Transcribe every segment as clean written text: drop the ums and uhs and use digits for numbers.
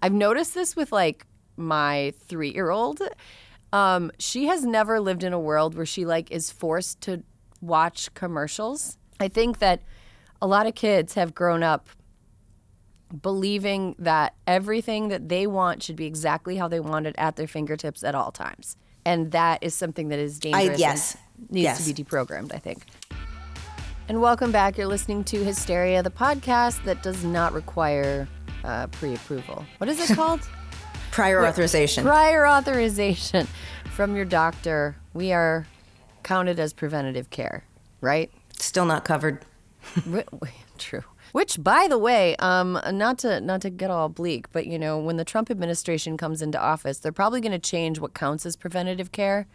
I've noticed this with like my 3-year-old. She has never lived in a world where she like is forced to watch commercials. I think that a lot of kids have grown up believing that everything that they want should be exactly how they want it at their fingertips at all times. And that is something that is dangerous and needs to be deprogrammed, I think. And welcome back. You're listening to Hysteria, the podcast that does not require pre-approval. What is it called? Prior authorization. Prior authorization from your doctor. We are counted as preventative care, right? Still not covered. True. Which, by the way, not to get all bleak, but you know, when the Trump administration comes into office, they're probably going to change what counts as preventative care.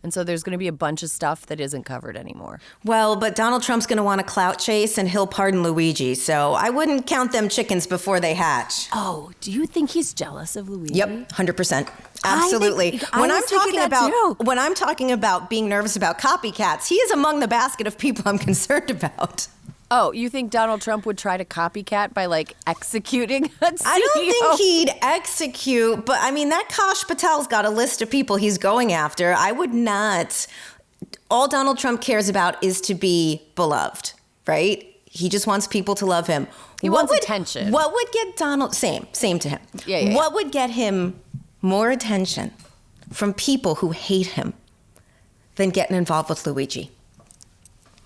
And so there's going to be a bunch of stuff that isn't covered anymore. Well, but Donald Trump's going to want a clout chase and he'll pardon Luigi. So I wouldn't count them chickens before they hatch. Oh, do you think he's jealous of Luigi? Yep, 100%. Absolutely. When I'm talking about being nervous about copycats, he is among the basket of people I'm concerned about. Oh, you think Donald Trump would try to copycat by, like, executing a CEO? I don't think he'd execute, but, I mean, that Kash Patel's got a list of people he's going after. I would not. All Donald Trump cares about is to be beloved, right? He just wants people to love him. He wants attention. What would get Donald... Same to him. Yeah. What would get him more attention from people who hate him than getting involved with Luigi?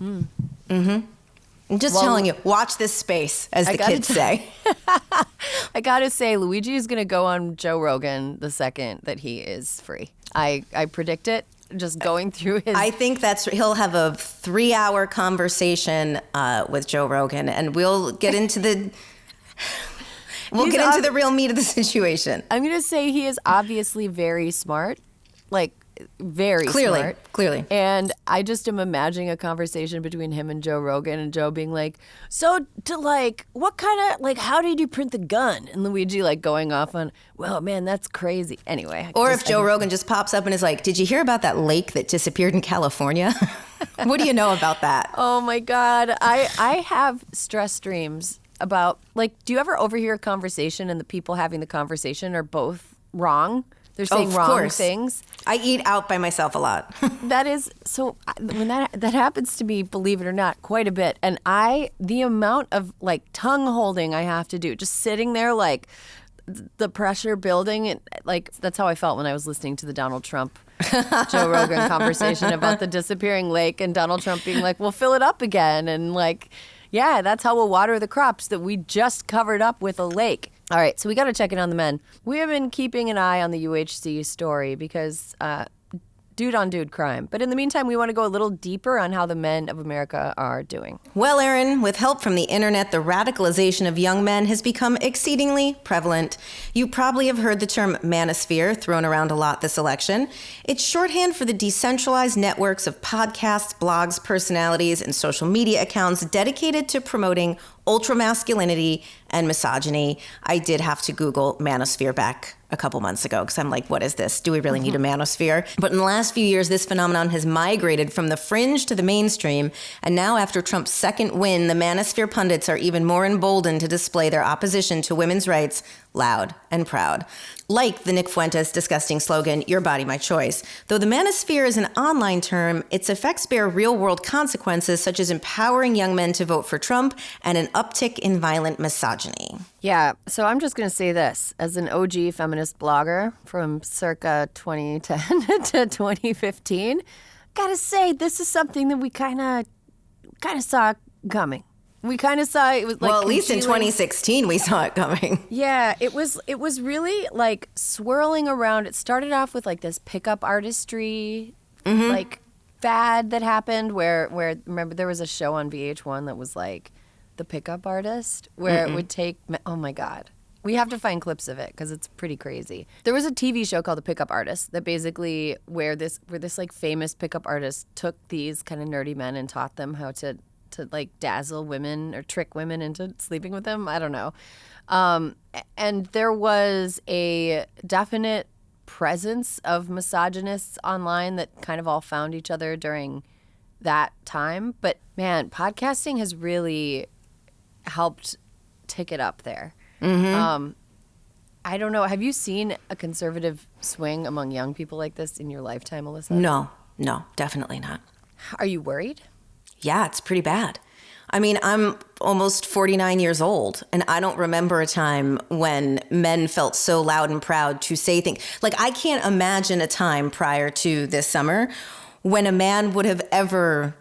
Mm-hmm. I'm just telling you, watch this space, as the kids say. I gotta say, Luigi is gonna go on Joe Rogan the second that he is free. I predict it, just going through his... I think he'll have a 3-hour conversation with Joe Rogan, and we'll get into the... into the real meat of the situation. I'm gonna say he is obviously very smart, like... very smart. Clearly. And I just am imagining a conversation between him and Joe Rogan, and Joe being like, so to like, what kind of, like, how did you print the gun? And Luigi like going off on, well, man, that's crazy. Anyway. Or if Joe Rogan just pops up and is like, did you hear about that lake that disappeared in California? What do you know about that? Oh my God. I have stress dreams about, like, do you ever overhear a conversation and the people having the conversation are both wrong? They're saying wrong things. I eat out by myself a lot. That is, so when that happens to me, believe it or not, quite a bit. And the amount of like tongue holding I have to do, just sitting there like the pressure building, and like that's how I felt when I was listening to the Donald Trump, Joe Rogan conversation about the disappearing lake, and Donald Trump being like, we'll fill it up again. And like, yeah, that's how we'll water the crops that we just covered up with a lake. All right, so we got to check in on the men. We have been keeping an eye on the UHC story because dude-on-dude crime. But in the meantime, we want to go a little deeper on how the men of America are doing. Well, Erin, with help from the internet, the radicalization of young men has become exceedingly prevalent. You probably have heard the term manosphere thrown around a lot this election. It's shorthand for the decentralized networks of podcasts, blogs, personalities, and social media accounts dedicated to promoting ultra-masculinity and misogyny. I did have to Google manosphere back a couple months ago because I'm like, what is this? Do we really need a manosphere? But in the last few years, this phenomenon has migrated from the fringe to the mainstream. And now after Trump's second win, the manosphere pundits are even more emboldened to display their opposition to women's rights loud and proud. Like the Nick Fuentes disgusting slogan, "Your body, my choice." Though the manosphere is an online term, its effects bear real-world consequences, such as empowering young men to vote for Trump and an uptick in violent misogyny. Yeah, so I'm just going to say this. As an OG feminist blogger from circa 2010 to 2015, gotta say, this is something that we kind of saw coming. We kind of saw it was like, well, at least in 2016 we saw it coming. Yeah, it was really like swirling around. It started off with like this pickup artistry like fad that happened where remember there was a show on VH1 that was like the pickup artist where it would take, oh my God. We have to find clips of it because it's pretty crazy. There was a TV show called The Pickup Artist that basically where this like famous pickup artist took these kind of nerdy men and taught them how to like dazzle women or trick women into sleeping with them. I don't know. And there was a definite presence of misogynists online that kind of all found each other during that time. But man, podcasting has really helped tick it up there. I don't know. Have you seen a conservative swing among young people like this in your lifetime, Alyssa? No, definitely not. Are you worried? Yeah, it's pretty bad. I mean, I'm almost 49 years old, and I don't remember a time when men felt so loud and proud to say things. Like, I can't imagine a time prior to this summer when a man would have ever,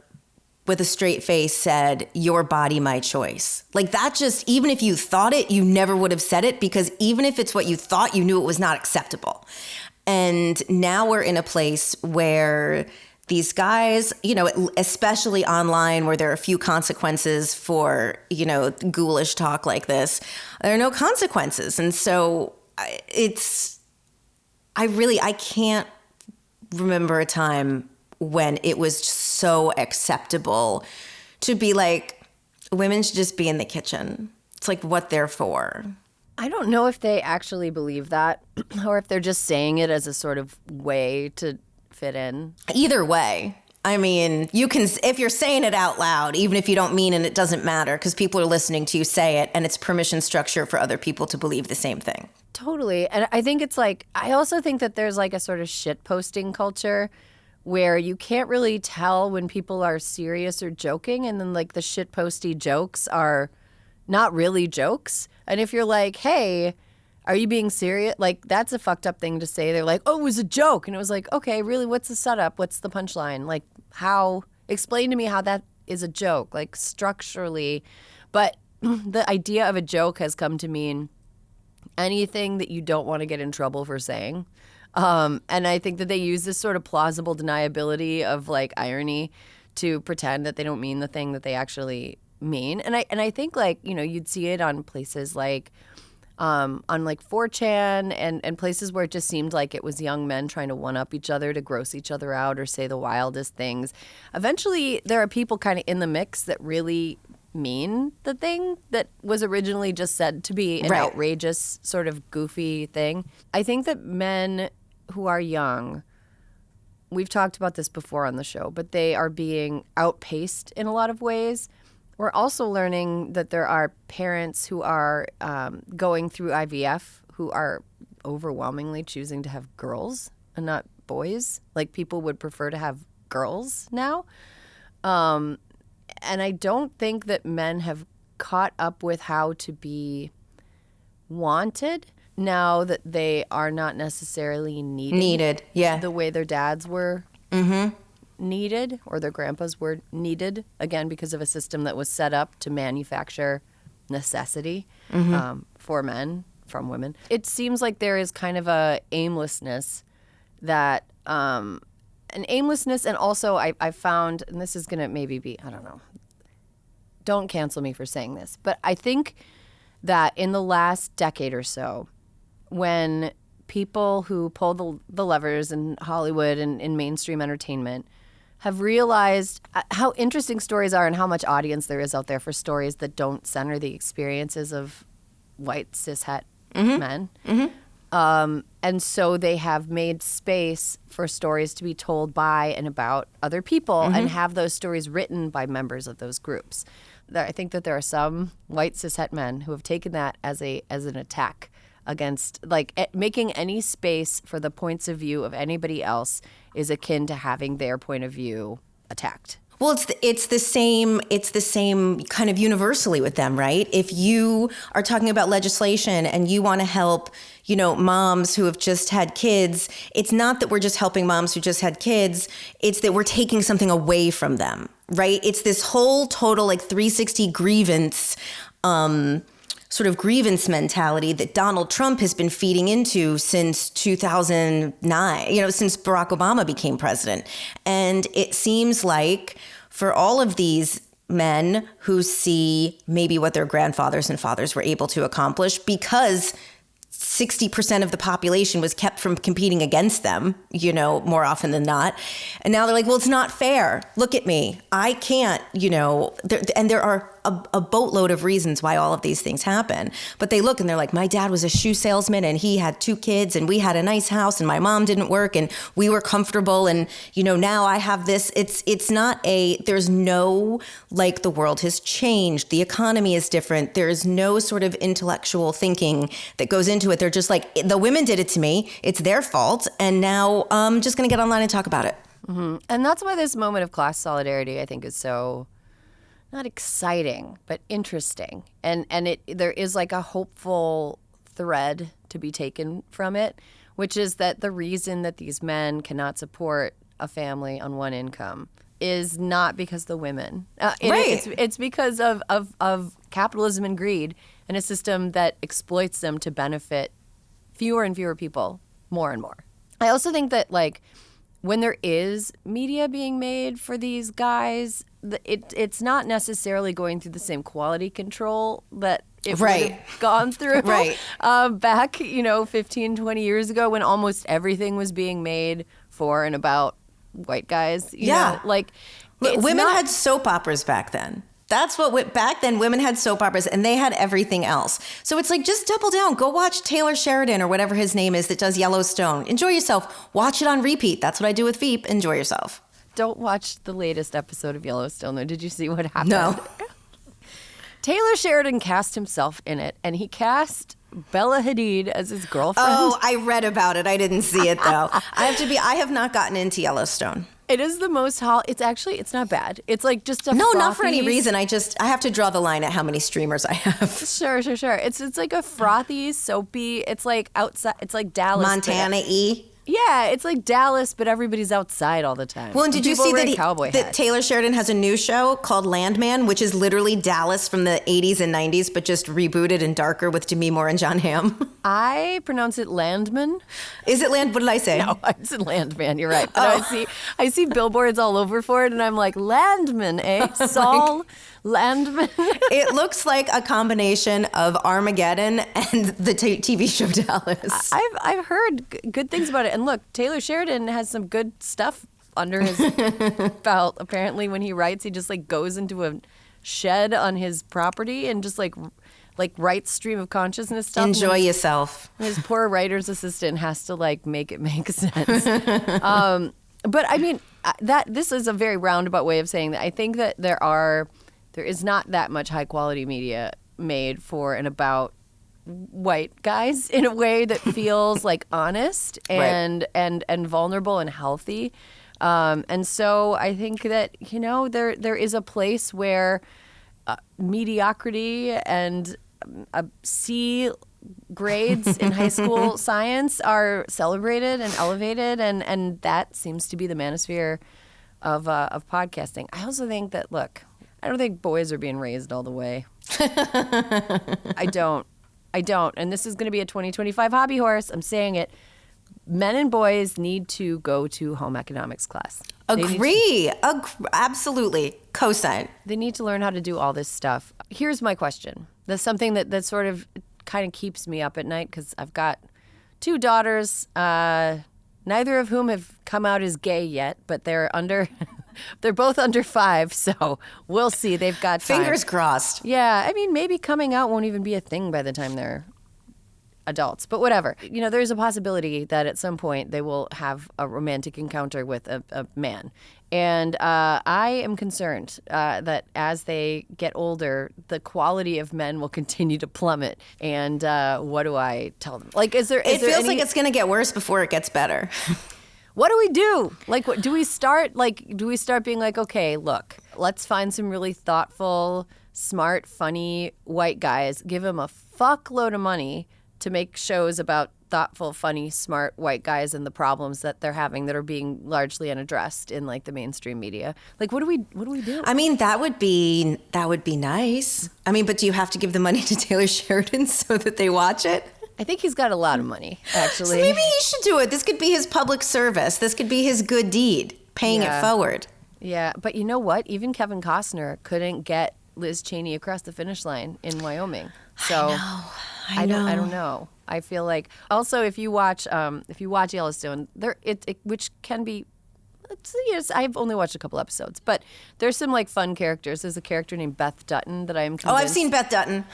with a straight face, said, "Your body, my choice." Like, that just, even if you thought it, you never would have said it, because even if it's what you thought, you knew it was not acceptable. And now we're in a place where these guys, you know, especially online where there are a few consequences for, you know, ghoulish talk like this, there are no consequences. And so I can't remember a time when it was just so acceptable to be like, women should just be in the kitchen. It's like what they're for. I don't know if they actually believe that or if they're just saying it as a sort of way to fit in. Either way, I mean, you can, if you're saying it out loud, even if you don't mean it, it doesn't matter because people are listening to you say it, and it's permission structure for other people to believe the same thing. Totally. And I think it's like, I also think that there's like a sort of shit posting culture where you can't really tell when people are serious or joking, and then like the shit posty jokes are not really jokes. And if you're like, hey, are you being serious? Like, that's a fucked up thing to say. They're like, oh, it was a joke. And it was like, okay, really, what's the setup? What's the punchline? Like, explain to me how that is a joke, like structurally. But the idea of a joke has come to mean anything that you don't want to get in trouble for saying. And I think that they use this sort of plausible deniability of like irony to pretend that they don't mean the thing that they actually mean. And I think like, you know, you'd see it on places like on like 4chan and places where it just seemed like it was young men trying to one-up each other to gross each other out or say the wildest things. Eventually, there are people kind of in the mix that really mean the thing that was originally just said to be an outrageous sort of goofy thing. I think that men who are young, we've talked about this before on the show, but they are being outpaced in a lot of ways. We're also learning that there are parents who are going through IVF who are overwhelmingly choosing to have girls and not boys. Like, people would prefer to have girls now. And I don't think that men have caught up with how to be wanted now that they are not necessarily needed. Yeah. The way their dads were. Mm-hmm. Needed, or their grandpas were needed, again because of a system that was set up to manufacture necessity for men from women. It seems like there is kind of a aimlessness that an aimlessness, and also I found, and this is gonna maybe be, I don't know, don't cancel me for saying this, but I think that in the last decade or so, when people who pull the levers in Hollywood and in mainstream entertainment have realized how interesting stories are and how much audience there is out there for stories that don't center the experiences of white cishet men. Mm-hmm. And so they have made space for stories to be told by and about other people and have those stories written by members of those groups. I think that there are some white cishet men who have taken that as an attack against, like, making any space for the points of view of anybody else is akin to having their point of view attacked. Well, it's the same kind of universally with them, right? If you are talking about legislation and you want to help, you know, moms who have just had kids, it's not that we're just helping moms who just had kids, it's that we're taking something away from them, right? It's this whole total like 360 grievance sort of grievance mentality that Donald Trump has been feeding into since 2009, you know, since Barack Obama became president. And it seems like for all of these men who see maybe what their grandfathers and fathers were able to accomplish because 60% of the population was kept from competing against them, you know, more often than not. And now they're like, well, it's not fair. Look at me. I can't, you know, there are a boatload of reasons why all of these things happen. But they look and they're like, my dad was a shoe salesman and he had 2 kids and we had a nice house and my mom didn't work and we were comfortable and, now I have this. It's not there's no, like, the world has changed. The economy is different. There's no sort of intellectual thinking that goes into it. They're just like, the women did it to me. It's their fault. And now I'm just going to get online and talk about it. Mm-hmm. And that's why this moment of class solidarity, I think, is so not exciting, but interesting. And there is like a hopeful thread to be taken from it, which is that the reason that these men cannot support a family on one income is not because the women. Right. It's because of capitalism and greed and a system that exploits them to benefit fewer and fewer people more and more. I also think that, like, when there is media being made for these guys, it's not necessarily going through the same quality control that it would have gone through back, 15, 20 years ago when almost everything was being made for and about white guys. You know? Like, women had soap operas back then. That's what back then women had soap operas and they had everything else. So it's like, just double down. Go watch Taylor Sheridan or whatever his name is that does Yellowstone. Enjoy yourself. Watch it on repeat. That's what I do with Veep. Enjoy yourself. Don't watch the latest episode of Yellowstone, though. Did you see what happened? No. Taylor Sheridan cast himself in it, and he cast Bella Hadid as his girlfriend. Oh, I read about it. I didn't see it, though. I have not gotten into Yellowstone. It is the most it's not bad. It's like just a No, frothy, not for any reason. I have to draw the line at how many streamers I have. Sure. It's like a frothy, soapy. It's like outside. It's like Dallas. Montana-y. Yeah, it's like Dallas, but everybody's outside all the time. Well, and did you see that Taylor Sheridan has a new show called Landman, which is literally Dallas from the 80s and 90s, but just rebooted and darker with Demi Moore and John Hamm? I pronounce it Landman. Is it What did I say? No, I said Landman. You're right. But I see billboards all over for it, and I'm like, Landman, eh? Saul Landman. It looks like a combination of Armageddon and the TV show Dallas. I've heard good things about it. And look, Taylor Sheridan has some good stuff under his belt. Apparently, when he writes, he just like goes into a shed on his property and just like writes stream of consciousness stuff. Enjoy yourself. His poor writer's assistant has to like make it make sense. But I mean, this is a very roundabout way of saying that I think that there is not that much high quality media made for and about white guys in a way that feels like honest and vulnerable and healthy. And so I think that, there is a place where mediocrity and C grades in high school science are celebrated and elevated, and that seems to be the manosphere of podcasting. I also think that, look, I don't think boys are being raised all the way. I don't. And this is going to be a 2025 hobby horse. I'm saying it. Men and boys need to go to home economics class. Agree. Absolutely. Cosign. They need to learn how to do all this stuff. Here's my question. That's something that sort of kind of keeps me up at night because I've got 2 daughters, neither of whom have come out as gay yet, but they're both under 5, so we'll see. They've got time. Fingers crossed. Yeah, I mean, maybe coming out won't even be a thing by the time they're adults, but whatever. There's a possibility that at some point they will have a romantic encounter with a man. And I am concerned that as they get older, the quality of men will continue to plummet. And what do I tell them? Like, it feels like it's going to get worse before it gets better. What do we do? Like, do we start being like, okay, look, let's find some really thoughtful, smart, funny white guys, give them a fuckload of money to make shows about thoughtful, funny, smart white guys and the problems that they're having that are being largely unaddressed in like the mainstream media. Like, what do we do? I mean, that would be nice. I mean, but do you have to give the money to Taylor Sheridan so that they watch it? I think he's got a lot of money, actually. So maybe he should do it. This could be his public service. This could be his good deed, paying it forward. Yeah, but you know what? Even Kevin Costner couldn't get Liz Cheney across the finish line in Wyoming. So I know. I don't know. I feel like also if you watch Yellowstone, which can be yes, I've only watched a couple episodes, but there's some like fun characters. There's a character named Beth Dutton that I am convinced. Oh, I've seen Beth Dutton.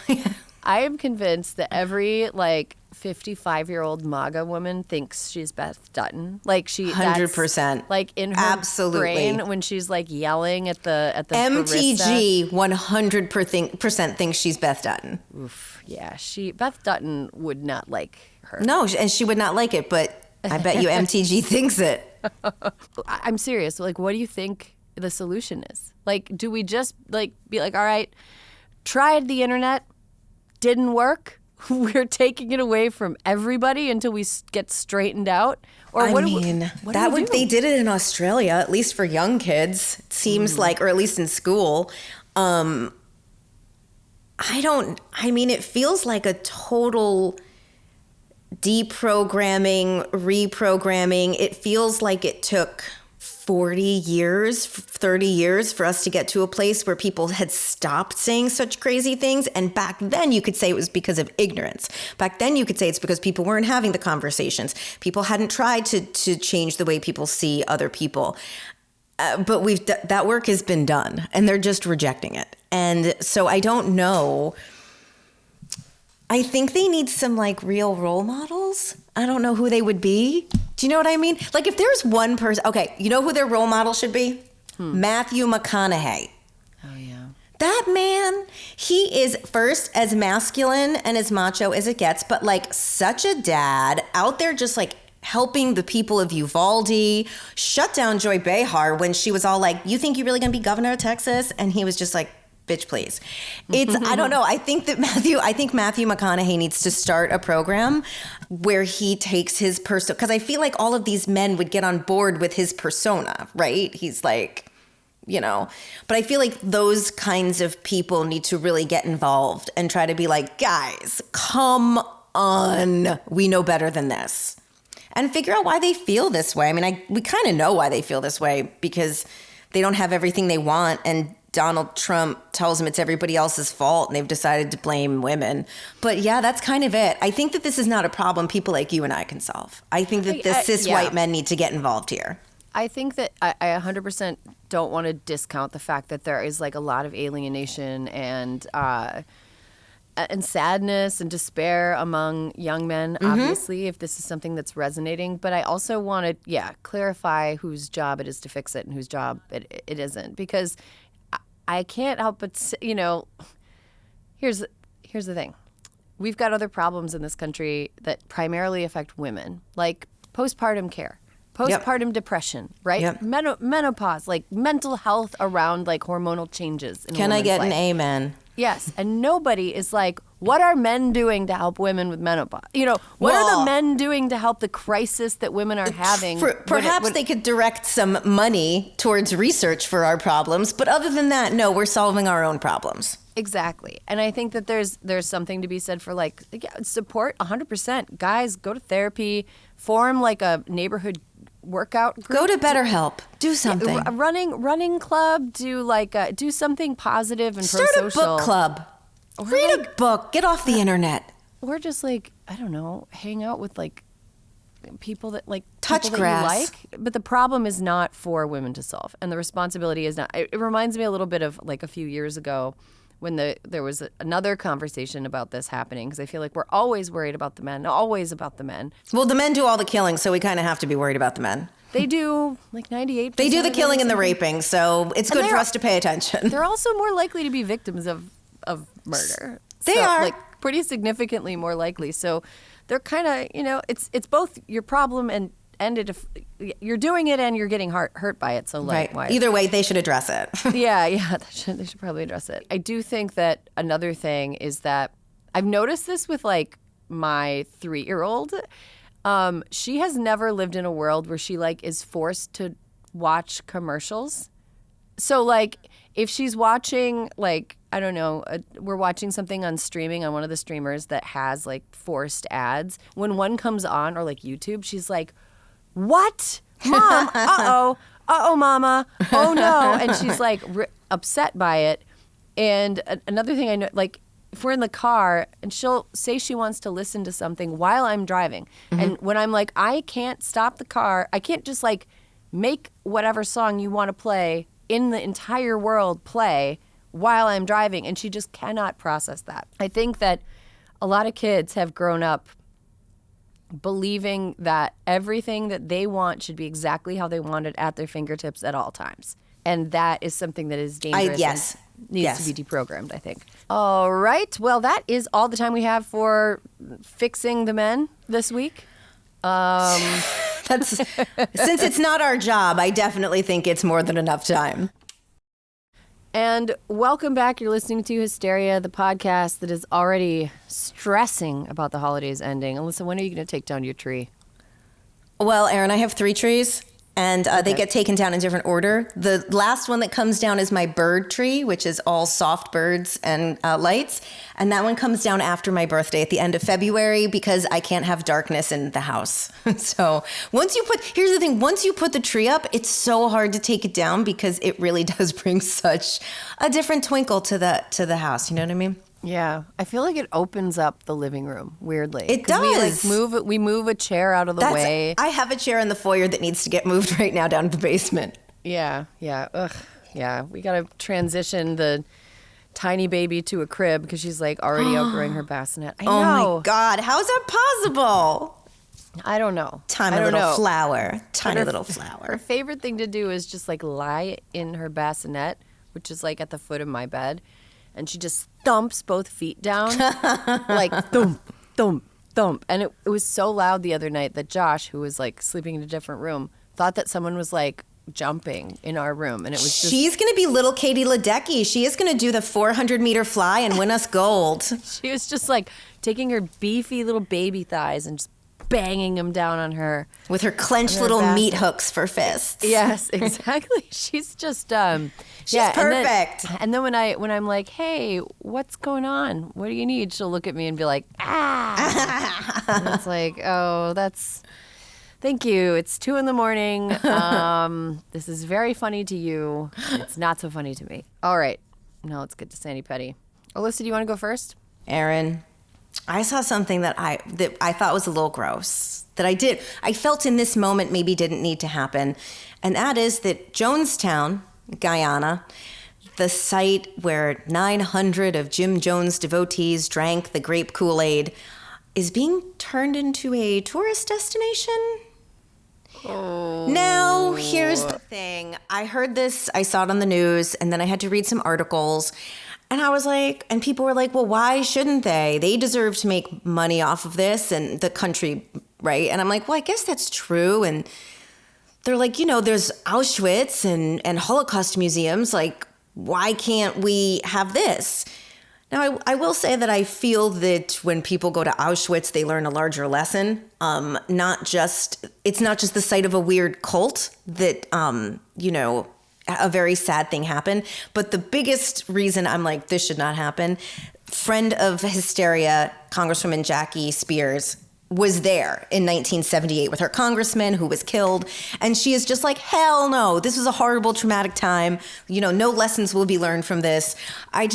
I am convinced that every like 55-year-old MAGA woman thinks she's Beth Dutton. Like 100%. Like in her Absolutely. brain when she's like yelling at the MTG barista. 100% thinks she's Beth Dutton. Oof, yeah, Beth Dutton would not like her. No, and she would not like it, but I bet you MTG thinks it. I'm serious. Like, what do you think the solution is? Like, do we just like be like, all right, tried the internet, didn't work. We're taking it away from everybody until we get straightened out. Or I what mean, what do we do? they did it in Australia, at least for young kids. It seems like, or at least in school. It feels like a total deprogramming, reprogramming. It feels like it took 40 years, 30 years for us to get to a place where people had stopped saying such crazy things. And back then you could say it was because of ignorance. Back then you could say it's because people weren't having the conversations. People hadn't tried to change the way people see other people. But that work has been done and they're just rejecting it. And so I don't know. I think they need some like real role models. I don't know who they would be. Do you know what I mean? Like if there's one person, okay, you know who their role model should be? Matthew McConaughey. Oh yeah. That man, he is first as masculine and as macho as it gets, but like such a dad out there just like helping the people of Uvalde, shut down Joy Behar when she was all like, you think you're really gonna be governor of Texas? And he was just like, bitch, please. I don't know. I think Matthew McConaughey needs to start a program where he takes his persona, because I feel like all of these men would get on board with his persona, right? He's like, but I feel like those kinds of people need to really get involved and try to be like, guys, come on. We know better than this. And figure out why they feel this way. I mean, we kind of know why they feel this way because they don't have everything they want, and Donald Trump tells them it's everybody else's fault and they've decided to blame women. But yeah, that's kind of it. I think that this is not a problem people like you and I can solve. I think that the cis white men need to get involved here. I think that I 100% don't want to discount the fact that there is like a lot of alienation and sadness and despair among young men, obviously, if this is something that's resonating. But I also want to, clarify whose job it is to fix it and whose job it isn't. Because I can't help but, here's the thing. We've got other problems in this country that primarily affect women, like postpartum care, postpartum depression, right? Yep. Menopause, like mental health around like hormonal changes. Can I get an amen? Yes. And nobody is like, what are men doing to help women with menopause? What are the men doing to help the crisis that women are having? Perhaps they could direct some money towards research for our problems. But other than that, no, we're solving our own problems. Exactly. And I think that there's something to be said for like support 100%. Guys, go to therapy, form like a neighborhood workout group. Go to BetterHelp. Do something. A running club. Do something positive and start pro-social. Start a book club. Read a book. Get off the internet. Or just like, I don't know, hang out with like people that like touch people grass. That you like. But the problem is not for women to solve, and the responsibility is not. It reminds me a little bit of like a few years ago when there was another conversation about this happening, because I feel like we're always worried about the men, always about the men. Well, the men do all the killing, so we kind of have to be worried about the men. They do like 98%. They do the killing and the raping, so it's good for us to pay attention. They're also more likely to be victims of murder. They are. Like pretty significantly more likely. So they're kind of, it's both your problem and you're doing it and you're getting hurt by it. So like, right. Either way, they should address it. Yeah, they should probably address it. I do think that another thing is that I've noticed this with like my 3-year-old. She has never lived in a world where she like is forced to watch commercials. So like if she's watching like, I don't know, we're watching something on streaming on one of the streamers that has like forced ads. When one comes on, or like YouTube, she's like, what? Mom, uh-oh, mama, oh no. And she's like upset by it. And another thing I know, like if we're in the car and she'll say she wants to listen to something while I'm driving. Mm-hmm. And when I'm like, I can't stop the car, I can't just like make whatever song you want to play in the entire world play while I'm driving. And she just cannot process that. I think that a lot of kids have grown up believing that everything that they want should be exactly how they want it at their fingertips at all times. And that is something that is dangerous. Yes. And needs Yes. to be deprogrammed, I think. All right. Well, that is all the time we have for fixing the men this week. That's since it's not our job, I definitely think it's more than enough time. And welcome back. You're listening to Hysteria, the podcast that is already stressing about the holidays ending. Alyssa, when are you going to take down your tree? Well, Erin, I have 3 trees, and they get taken down in different order. The last one that comes down is my bird tree, which is all soft birds and lights. And that one comes down after my birthday at the end of February because I can't have darkness in the house. So here's the thing, once you put the tree up, it's so hard to take it down because it really does bring such a different twinkle to the house. You know what I mean? Yeah, I feel like it opens up the living room weirdly. It 'Cause does. We move a chair out of the way. I have a chair in the foyer that needs to get moved right now down to the basement. Yeah. Ugh. Yeah, we got to transition the tiny baby to a crib because she's like already outgrowing her bassinet. I know. Oh my God, how's that possible? I don't know. Tiny little flower. Her favorite thing to do is just like lie in her bassinet, which is like at the foot of my bed, and she just thumps both feet down, like thump, thump, thump. And it was so loud the other night that Josh, who was like sleeping in a different room, thought that someone was like jumping in our room, and it was just... She's gonna be little Katie Ledecky. She is gonna do the 400-meter fly and win us gold. She was just like taking her beefy little baby thighs and just banging them down on her with her clenched little meat hooks for fists. Yes, exactly. She's just she's perfect. And then when I'm like, hey, what's going on? What do you need? She'll look at me and be like, ah. And it's like, oh, thank you. It's 2 a.m. This is very funny to you. It's not so funny to me. All right. Now let's get to Sandy Petty. Alyssa, do you want to go first? Erin, I saw something that I thought was a little gross. I felt in this moment maybe didn't need to happen. And that is that Jonestown, Guyana, the site where 900 of Jim Jones devotees drank the grape Kool-Aid, is being turned into a tourist destination. Oh. Now, here's the thing. I heard this, I saw it on the news, and then I had to read some articles. And I was like, and people were like, well, why shouldn't they? They deserve to make money off of this and the country, right? And I'm like, well, I guess that's true. And they're like, there's Auschwitz and Holocaust museums. Like, why can't we have this? Now, I will say that I feel that when people go to Auschwitz, they learn a larger lesson. It's not just the site of a weird cult that, a very sad thing happened. But the biggest reason I'm like, this should not happen, friend of Hysteria, Congresswoman Jackie Spears, was there in 1978 with her congressman who was killed. And she is just like, hell no, this was a horrible, traumatic time. No lessons will be learned from this. It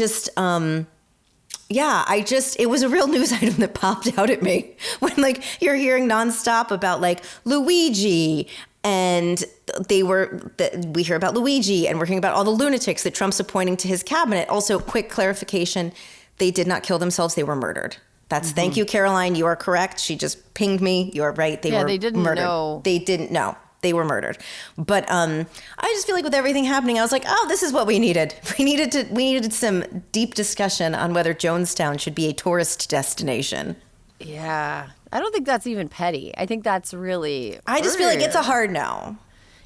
was a real news item that popped out at me when you're hearing nonstop about Luigi. And we hear about Luigi, and we're hearing about all the lunatics that Trump's appointing to his cabinet. Also, quick clarification, they did not kill themselves, they were murdered. Thank you, Caroline, you are correct. She just pinged me, you are right, they were murdered. They didn't know. They didn't know. They were murdered. But I just feel like with everything happening, I was like, oh, this is what we needed. We needed some deep discussion on whether Jonestown should be a tourist destination. Yeah. I don't think that's even petty. I think that's really... I just feel like it's a hard no.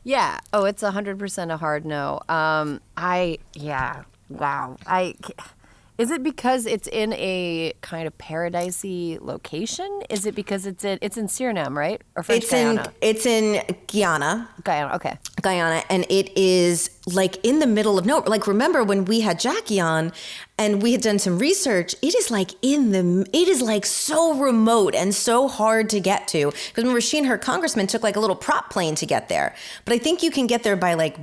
Yeah. Oh, it's 100% a hard no. Wow. Is it because it's in a kind of paradisey location? Is it because it's in Suriname, right? Or French Guyana? It's in Guyana. Guyana, okay. Guyana, and it is in the middle of nowhere. Remember when we had Jackie on and we had done some research, it is so remote and so hard to get to. Because remember, she and her congressman took a little prop plane to get there. But I think you can get there by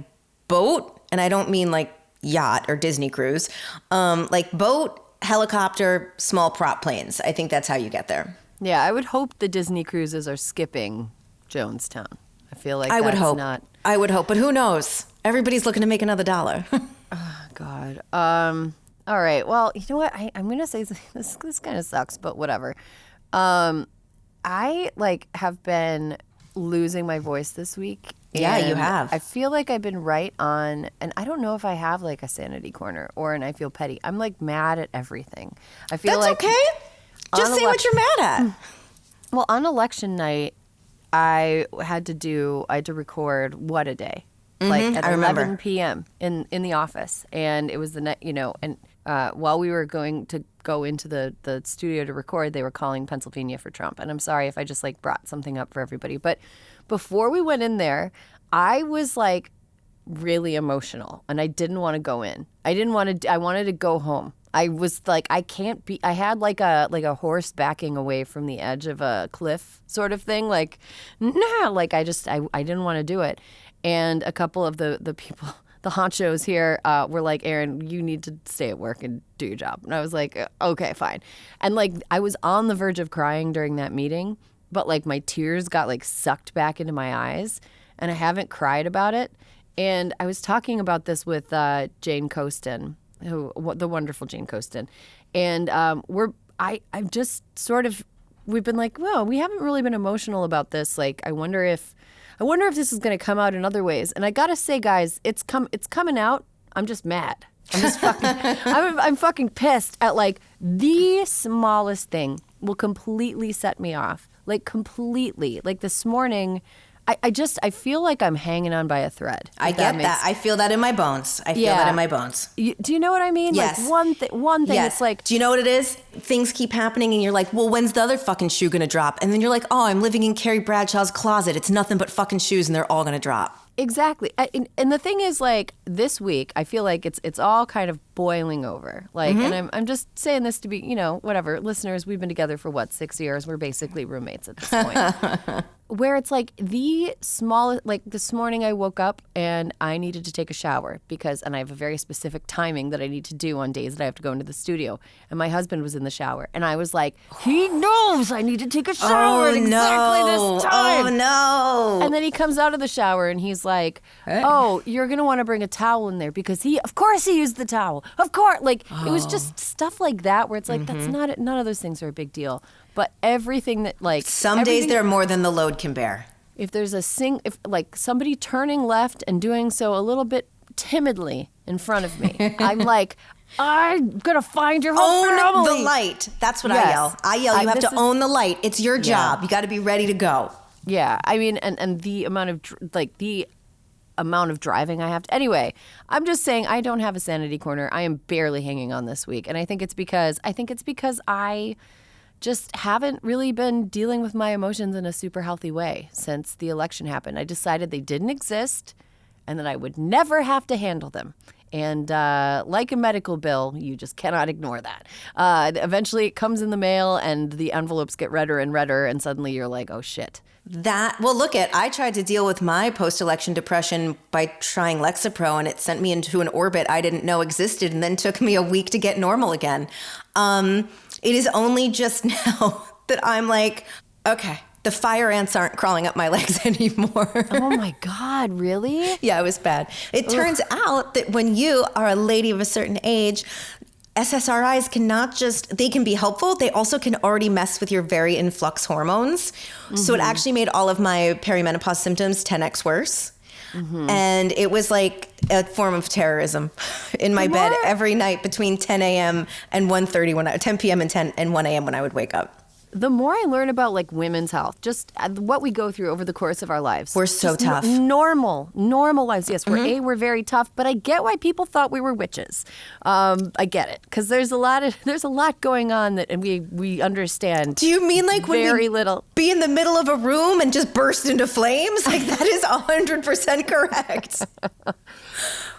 boat, and I don't mean yacht or Disney cruise, boat, helicopter, small prop planes. I think that's how you get there. Yeah, I would hope the Disney cruises are skipping Jonestown. I feel like I would that's hope. not. I would hope, but who knows? Everybody's looking to make another dollar. Oh, God. All right. Well, you know what? I'm gonna say this kind of sucks, but whatever. I have been losing my voice this week. Yeah, you and have. I feel like I've been right on, and I don't know if I have like a sanity corner or an I feel petty. I'm like mad at everything. I feel That's like okay. Just say what you're mad at. Well, on election night, I had to record What a Day. At I 11 remember. p.m. in the office, and it was the night, and while we were going to go into the studio to record, they were calling Pennsylvania for Trump. And I'm sorry if I just brought something up for everybody, but before we went in there, I was really emotional, and I didn't want to go in. I wanted to go home. I was I can't be. I had a horse backing away from the edge of a cliff sort of thing. I didn't want to do it. And a couple of the people, the honchos here, were like, Erin, you need to stay at work and do your job. And I was like, okay, fine. And I was on the verge of crying during that meeting, but my tears got sucked back into my eyes, and I haven't cried about it. And I was talking about this with Jane Coaston, the wonderful Jane Coaston. And I've just we've been well, we haven't really been emotional about this. I wonder if this is going to come out in other ways. And I got to say, guys, it's coming out. I'm just mad. I'm just fucking, I'm fucking pissed at the smallest thing will completely set me off. Completely. This morning, I feel like I'm hanging on by a thread. I get that. I feel that in my bones. I feel that in my bones. Do you know what I mean? Yes. One thing, yes. It's do you know what it is? Things keep happening and you're like, well, when's the other fucking shoe gonna drop? And then you're like, oh, I'm living in Carrie Bradshaw's closet. It's nothing but fucking shoes and they're all gonna drop. Exactly. And the thing is, this week, I feel like it's all kind of boiling over. And I'm just saying this to be, whatever. Listeners, we've been together for 6 years? We're basically roommates at this point. Where it's the smallest, this morning I woke up and I needed to take a shower and I have a very specific timing that I need to do on days that I have to go into the studio. And my husband was in the shower and I was like, he knows I need to take a shower at exactly this time. Oh, no. And then he comes out of the shower and he's like, oh, you're going to want to bring a towel in there because of course he used the towel. Of course. It was just stuff like that where it's that's not it. None of those things are a big deal. But everything that some days they're more than the load can bear. If there's somebody turning left and doing so a little bit timidly in front of me, I'm I'm gonna find your whole family. Own the light. That's what I yell. You have to own the light. It's your job. You got to be ready to go. Yeah, I mean, and the amount of the amount of driving I have to. Anyway, I'm just saying I don't have a sanity corner. I am barely hanging on this week, and I think it's because I just haven't really been dealing with my emotions in a super healthy way since the election happened. I decided they didn't exist and that I would never have to handle them. And like a medical bill, you just cannot ignore that. Eventually it comes in the mail and the envelopes get redder and redder and suddenly you're like, oh shit. I tried to deal with my post-election depression by trying Lexapro and it sent me into an orbit I didn't know existed and then took me a week to get normal again. It is only just now that I'm okay, the fire ants aren't crawling up my legs anymore. Oh my God, really? Yeah, it was bad. It turns out that when you are a lady of a certain age, SSRIs they can be helpful. They also can already mess with your very influx hormones. Mm-hmm. So it actually made all of my perimenopause symptoms 10x worse. Mm-hmm. And it was like a form of terrorism in my bed every night between 10 a.m. and 10 p.m. and 1 a.m. when I would wake up. The more I learn about women's health, just what we go through over the course of our lives. We're so tough. Normal lives. Yes, we're very tough, but I get why people thought we were witches. I get it because there's a lot going on and we understand. Do you mean very little? Be in the middle of a room and just burst into flames? That is 100% correct.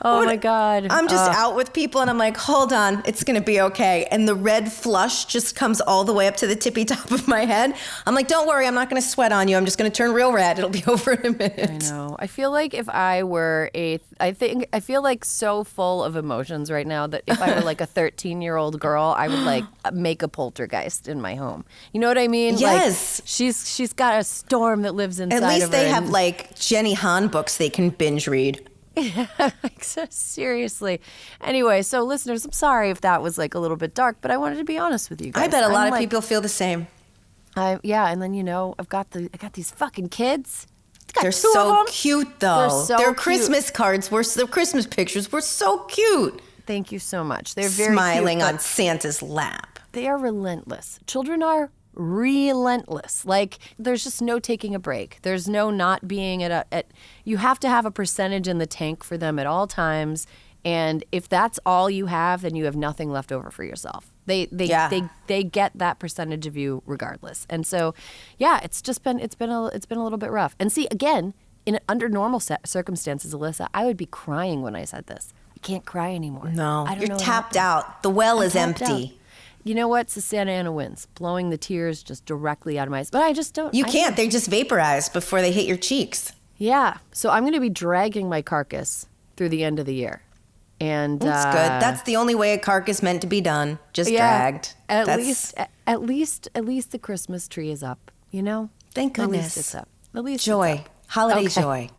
Oh my God. I'm just out with people and I'm like, hold on, it's going to be okay. And the red flush just comes all the way up to the tippy top top of my head. I'm like, don't worry, I'm not going to sweat on you. I'm just going to turn real red. It'll be over in a minute. I know. I feel like if I were I feel like so full of emotions right now that if I were like a 13-year-old girl, I would like make a poltergeist in my home. You know what I mean? Yes. Like, she's got a storm that lives inside of her. At least they have like Jenny Han books they can binge read. Seriously. Anyway, so listeners, I'm sorry if that was like a little bit dark, but I wanted to be honest with you guys. I bet a lot of people feel the same. Yeah, and then I got these fucking kids. They're so cute though. Their Christmas cards their Christmas pictures were so cute. Thank you so much. They're very smiling cute, on Santa's lap. They are relentless. Children are relentless. Like, there's just no taking a break. There's no not being you have to have a percentage in the tank for them at all times. And if that's all you have, then you have nothing left over for yourself. They get that percentage of you regardless. And so, yeah, it's been a little bit rough. And see, again, under normal circumstances, Alyssa, I would be crying when I said this. I can't cry anymore. No, you're tapped out. The well is empty. You know what? So Santa Ana wins, blowing the tears just directly out of my eyes. But I just don't. You can't. They just vaporize before they hit your cheeks. Yeah. So I'm going to be dragging my carcass through the end of the year. And that's good. That's the only way a carcass meant to be done. Just dragged. At least the Christmas tree is up. You know. Thank goodness. At least it's up. At least joy. It's up. Holiday okay. joy.